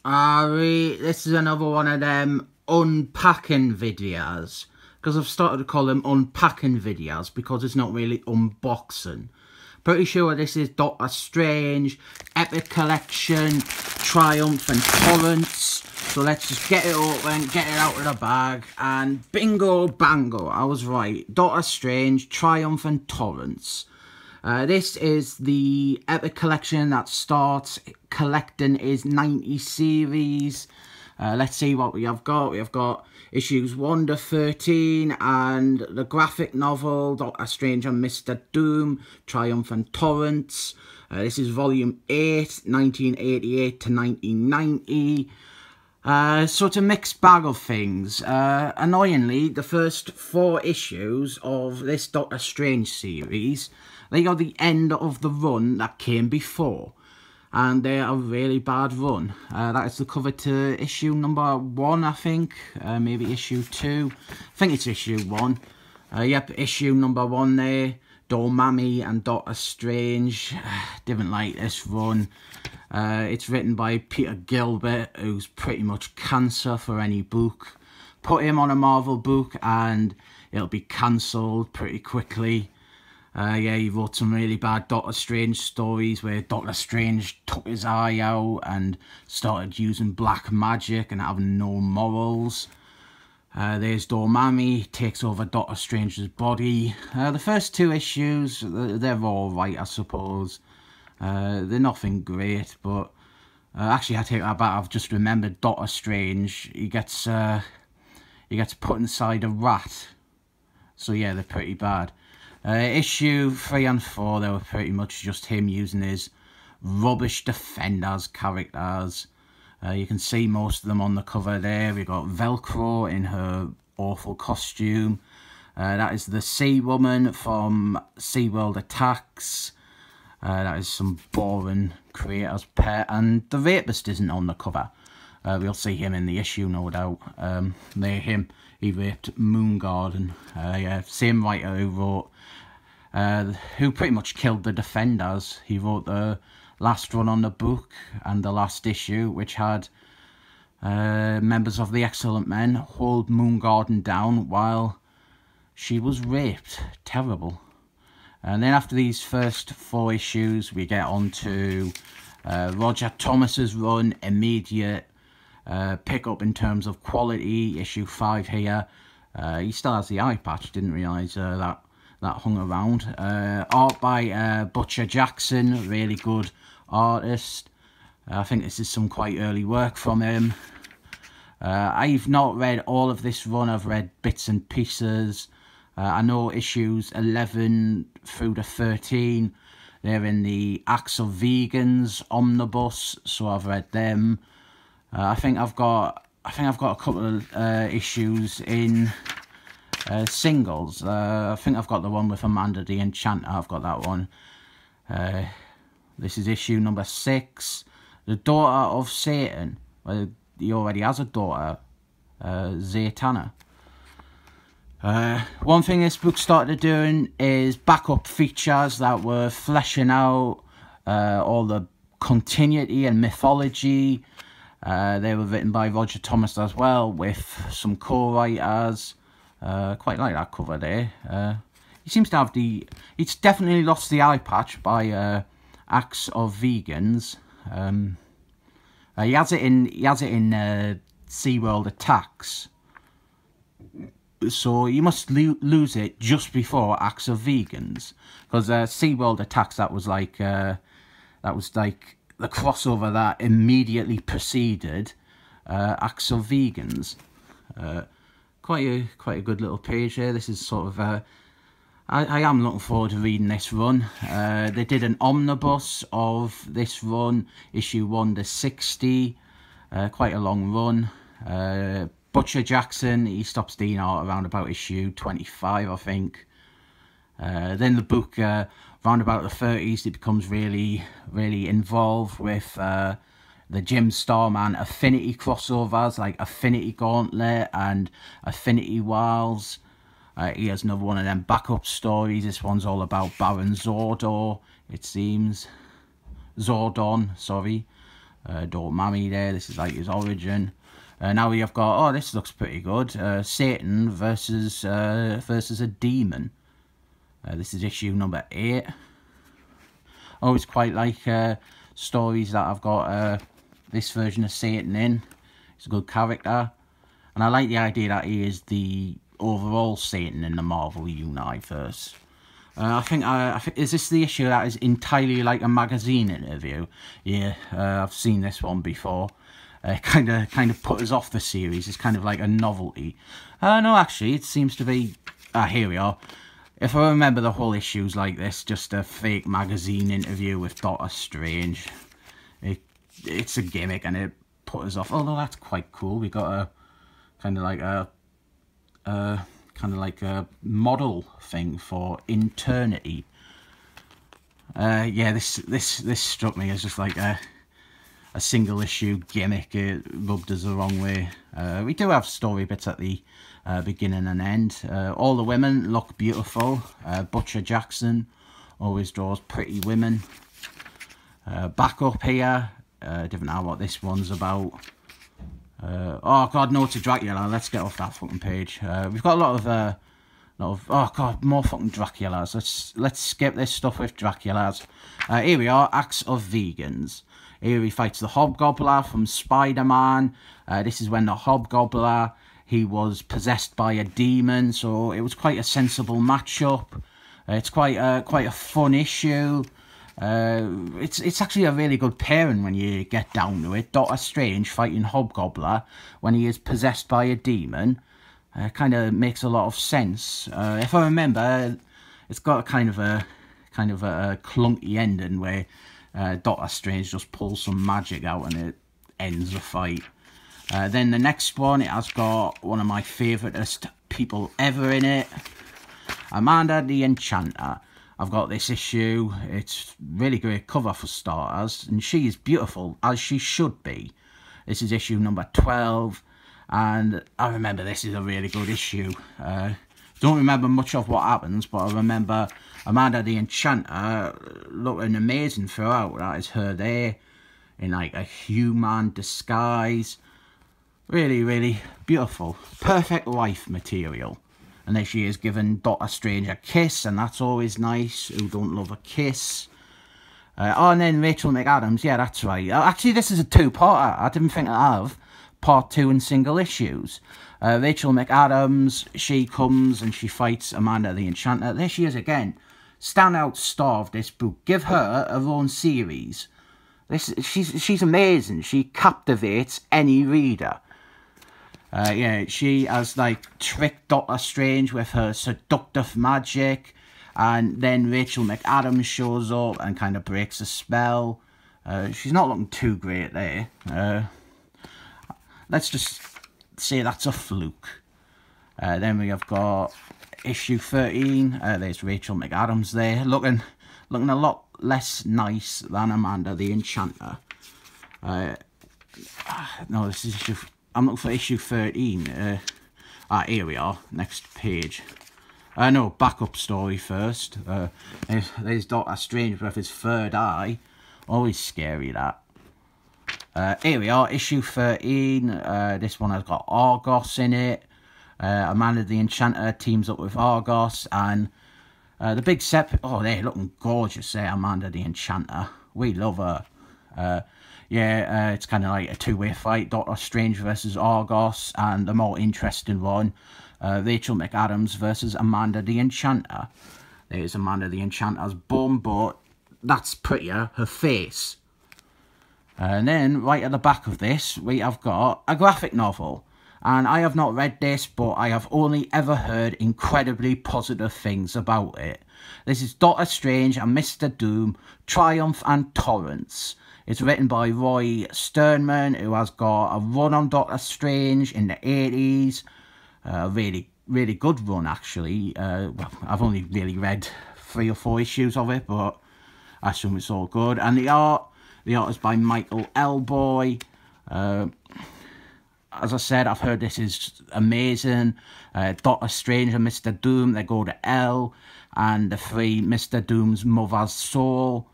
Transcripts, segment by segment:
This is another one of them unpacking videos, because I've started to call them unpacking videos because it's not really unboxing. Pretty sure this is Doctor Strange, Epic Collection, Triumph and Torrents. So let's just get it open, get it out of the bag, and bingo bango, I was right. Doctor Strange, Triumph and Torrents. This is the Epic Collection that starts collecting his 90 series. Let's see what we have got. We have got issues 1 to 13 and the graphic novel Doctor Strange and Mr. Doom, Triumph and Torrents. This is volume 8, 1988 to 1990. So it's a mixed bag of things. Annoyingly, the first 4 issues of this Doctor Strange series, they are the end of the run that came before, and they're a really bad run. That is the cover to issue number 1, I think, maybe issue 2. I think it's issue 1. Yep, issue number 1 there. Dormammu and Doctor Strange. Didn't like this run. It's written by Peter Gilbert, who's pretty much cancer for any book. Put him on a Marvel book and it'll be cancelled pretty quickly. Yeah, he wrote some really bad Doctor Strange stories where Doctor Strange took his eye out and started using black magic and having no morals. There's Dormammu, takes over Doctor Strange's body. The first 2 issues, they're all right, I suppose. They're nothing great, but actually I take that back. I've just remembered Doctor Strange. He gets put inside a rat. So yeah, they're pretty bad. Issue 3 and 4, they were pretty much just him using his rubbish Defenders characters. You can see most of them on the cover there. We got Velcro in her awful costume. That is the Sea Woman from SeaWorld Attacks. That is some boring creator's pet, and the Rapist isn't on the cover. We'll see him in the issue, no doubt. There, him. He raped Moon Garden. Yeah, same writer who wrote, who pretty much killed the Defenders. He wrote the last run on the book and the last issue, which had members of the Excellent Men hold Moon Garden down while she was raped. Terrible. And then after these first 4 issues, we get on to Roger Thomas's run, immediate pick up in terms of quality. Issue 5 here. He still has the eye patch, didn't realise that hung around. Art by Butch Jackson, really good artist. I think this is some quite early work from him. I've not read all of this run, I've read bits and pieces. I know issues 11 through to 13, they're in the Acts of Vegans omnibus, so I've read them. I think I've got a couple of issues in singles. I think I've got the one with Amanda the Enchanter. I've got that one. This is issue number 6. The Daughter of Satan. Well, he already has a daughter, Zatanna. One thing this book started doing is backup features that were fleshing out all the continuity and mythology. They were written by Roger Thomas as well, with some co-writers. Quite like that cover there. He seems to have he's definitely lost the eye patch by Acts of Vegans. He has it in SeaWorld Attacks. So you must lose it just before Acts of Vegans, because SeaWorld Attacks, that was like the crossover that immediately preceded Acts of Vegans. Quite a good little page here. This is sort of I am looking forward to reading this run. They did an omnibus of this run, issue 1 to 60. Quite a long run. Butcher Jackson, he stops doing art around about issue 25, I think. Then the book, around about the 30s, it becomes really involved with the Jim Starman Affinity crossovers, like Affinity Gauntlet and Affinity Wilds. He has another one of them backup stories. This one's all about Baron Zordon, it seems. Zordon, sorry. Don't marry there. This is like his origin. Now we have got, oh, this looks pretty good. Satan versus a demon. This is issue number 8. Always quite like stories that I've got this version of Satan in. He's a good character, and I like the idea that he is the overall Satan in the Marvel universe. I think is this the issue that is entirely like a magazine interview? Yeah, I've seen this one before. Kind of put us off the series. It's kind of like a novelty. No, actually, it seems to be. Here we are. If I remember, the whole issue's like this, just a fake magazine interview with Doctor Strange. It's a gimmick, and it put us off. Although that's quite cool. We got a kind of like a model thing for Eternity. Yeah, this struck me as just like a single issue gimmick. It rubbed us the wrong way. We do have story bits at the beginning and end. All the women look beautiful. Butch Jackson always draws pretty women. Back up here, different know what this one's about. Oh god, no to Dracula. Let's get off that fucking page. We've got a lot of oh god, more fucking Draculas. Let's skip this stuff with Draculas. Here we are, Acts of Vegans. Here he fights the Hobgoblin from Spider-Man. This is when the Hobgoblin, he was possessed by a demon, so it was quite a sensible matchup. It's quite a fun issue. It's actually a really good pairing when you get down to it. Doctor Strange fighting Hobgoblin when he is possessed by a demon. Kind of makes a lot of sense. If I remember, it's got a kind of a clunky ending where Doctor Strange just pulls some magic out and it ends the fight. Then the next one, it has got one of my favouriteest people ever in it, Amanda the Enchanter. I've got this issue. It's really great cover for starters, and she is beautiful as she should be. This is issue number 12, and I remember this is a really good issue. Don't remember much of what happens, but I remember Amanda the Enchanter looking amazing throughout. That is her there in like a human disguise. Really, really beautiful. Perfect wife material. And there she is giving Doctor Strange a kiss, and that's always nice. Who don't love a kiss? Oh, and then Rachel McAdams. Yeah, that's right. Actually, this is a two-parter. I didn't think I'd have part 2 in single issues. Rachel McAdams, she comes and she fights Amanda the Enchanter. There she is again. Standout star of this book. Give her own series. She's amazing. She captivates any reader. Yeah, she has like tricked Doctor Strange with her seductive magic, and then Rachel McAdams shows up and kind of breaks the spell. She's not looking too great there. Let's just say that's a fluke. Then we have got issue 13. There's Rachel McAdams there, looking a lot less nice than Amanda the Enchanter. No, this is issue. I'm looking for issue 13. Here we are. Next page. No, backup story first. There's Doctor Strange with his third eye. Always scary, that. Here we are, issue 13. This one has got Argos in it. Amanda the Enchanter teams up with Argos, and the big set. Oh, they're looking gorgeous there, Amanda the Enchanter. We love her. Yeah, it's kind of like a two-way fight. Doctor Strange versus Argos, and the more interesting one, Rachel McAdams versus Amanda the Enchanter. There's Amanda the Enchanter's bum, but that's prettier, her face. And then, right at the back of this, we have got a graphic novel. And I have not read this, but I have only ever heard incredibly positive things about it. This is Doctor Strange and Mr. Doom, Triumph and Torrents. It's written by Roy Sternman, who has got a run on Doctor Strange in the 80s. Really, really good run, actually. Well, I've only really read 3 or 4 issues of it, but I assume it's all good. And the art is by Michael Elboy. As I said, I've heard this is amazing. Doctor Strange and Mr. Doom, they go to L, and they free Mr. Doom's mother's soul.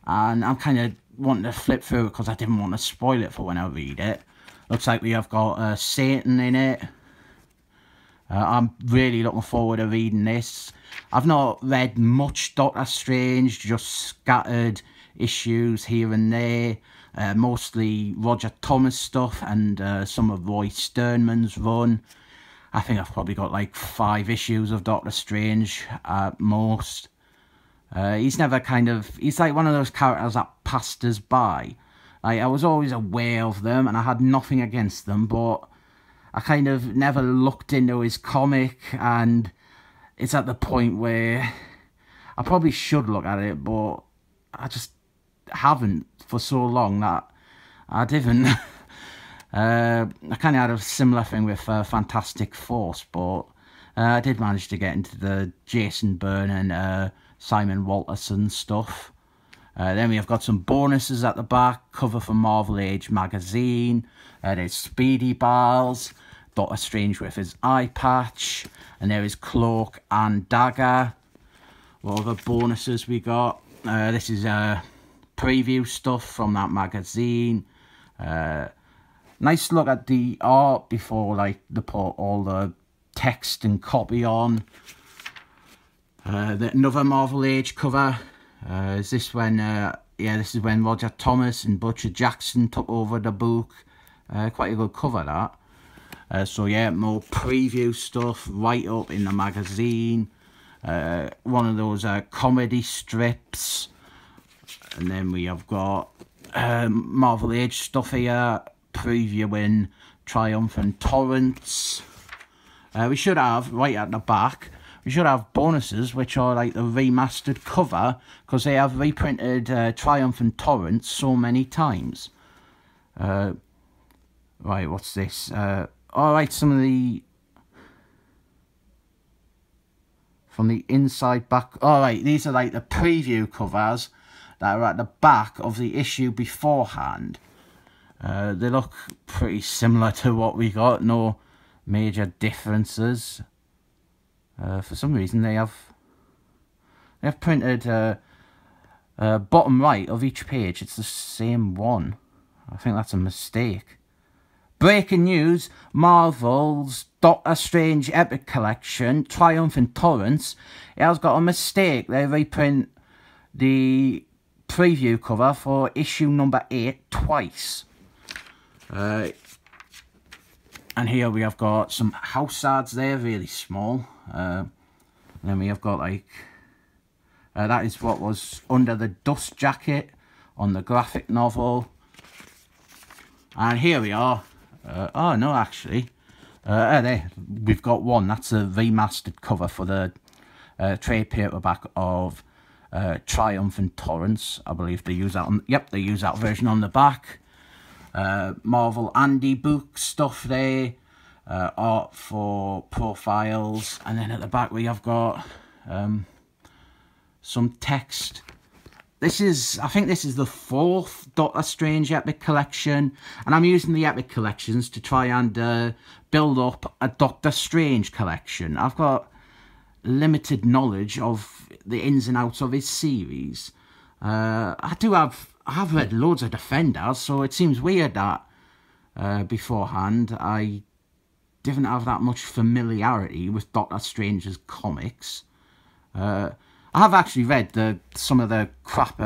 And I'm kind of wanted to flip through it because I didn't want to spoil it for when I read it. Looks like we have got Satan in it. I'm really looking forward to reading this. I've not read much Doctor Strange, just scattered issues here and there. Mostly Roger Thomas stuff and some of Roy Sternman's run. I think I've probably got like 5 issues of Doctor Strange at most. He's never he's like one of those characters that passed us by. Like, I was always aware of them and I had nothing against them, but I kind of never looked into his comic, and it's at the point where I probably should look at it, but I just haven't for so long that I didn't. I kind of had a similar thing with Fantastic Force, but I did manage to get into the Jason Byrne and Simon Walterson stuff. Then we have got some bonuses at the back, cover for Marvel Age magazine. There's Speedy Bars, Doctor Strange with his eye patch, and there is Cloak and Dagger. What other bonuses we got? This is preview stuff from that magazine. Nice look at the art before like they put all the text and copy on. Another Marvel Age cover. Is this when this is when Roger Thomas and Butch Jackson took over the book. Quite a good cover, that. So yeah, more preview stuff right up in the magazine. One of those comedy strips. And then we have got Marvel Age stuff here, previewing Triumphant Torrents. We should have, right at the back, we should have bonuses, which are like the remastered cover, because they have reprinted Triumphant Torrents so many times. Right, what's this? Alright, some of the... from the inside back... Alright, these are like the preview covers that are at the back of the issue beforehand. They look pretty similar to what we got, no major differences. For some reason they have printed bottom right of each page, it's the same one. I think that's a mistake. Breaking news, Marvel's Doctor Strange Epic Collection, Triumphant Torrents, it has got a mistake. They reprint the preview cover for issue number 8 twice. And here we have got some house ads there, really small. And then we have got like, that is what was under the dust jacket on the graphic novel. And here we are. Oh no, actually. There, we've got one. That's a remastered cover for the trade paperback of Triumphant Torrents. I believe they use that on, yep, they use that version on the back. Marvel Andy book stuff there, art for profiles, and then at the back we have got some text. This is, I think this is the 4th Doctor Strange Epic Collection, and I'm using the Epic Collections to try and build up a Doctor Strange collection. I've got limited knowledge of the ins and outs of his series. I have read loads of Defenders, so it seems weird that beforehand I didn't have that much familiarity with Doctor Strange's comics. I have actually read some of the crap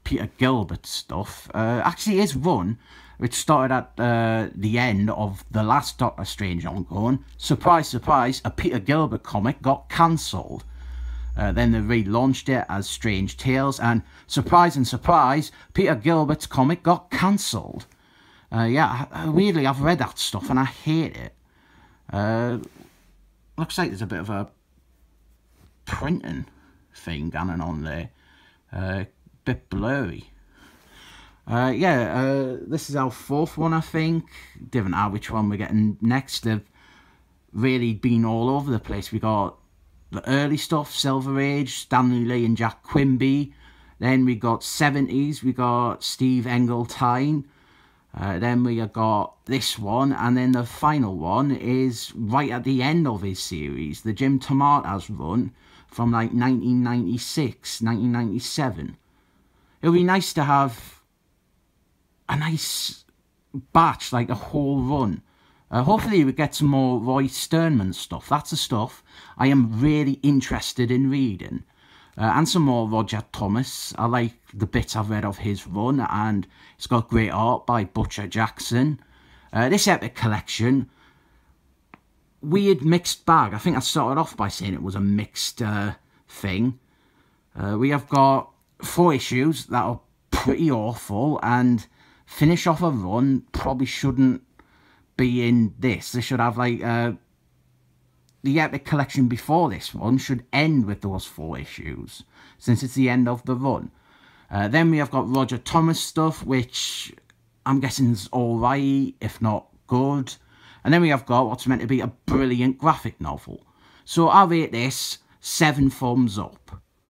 Peter Gilbert stuff. Actually, his run, which started at the end of the last Doctor Strange ongoing, surprise, surprise, a Peter Gilbert comic got cancelled. Then they relaunched it as Strange Tales, and surprise and surprise, Peter Gilbert's comic got cancelled. Yeah, weirdly, I've read that stuff and I hate it. Looks like there's a bit of a printing thing going on there. Bit blurry. This is our 4th one, I think. Different how which one we're getting next. They've really been all over the place. We got the early stuff, Silver Age, Stanley Lee and Jack Quimby. Then we got 70s, we got Steve Engeltine. Then we got this one, and then the final one is right at the end of his series, the Jim Tomatoes run from like 1996, 1997. it would be nice to have a nice batch, like a whole run. Hopefully we get some more Roy Sternman stuff. That's the stuff I am really interested in reading. And some more Roger Thomas. I like the bits I've read of his run, and it's got great art by Butch Jackson. This epic collection, weird mixed bag. I think I started off by saying it was a mixed thing. We have got 4 issues that are pretty awful, and finish off a run probably shouldn't be in this. They should have like the epic collection before this one should end with those 4 issues, since it's the end of the run. Then we have got Roger Thomas stuff, which I'm guessing is alright, if not good. And then we have got what's meant to be a brilliant graphic novel. So I'll rate this 7 thumbs up.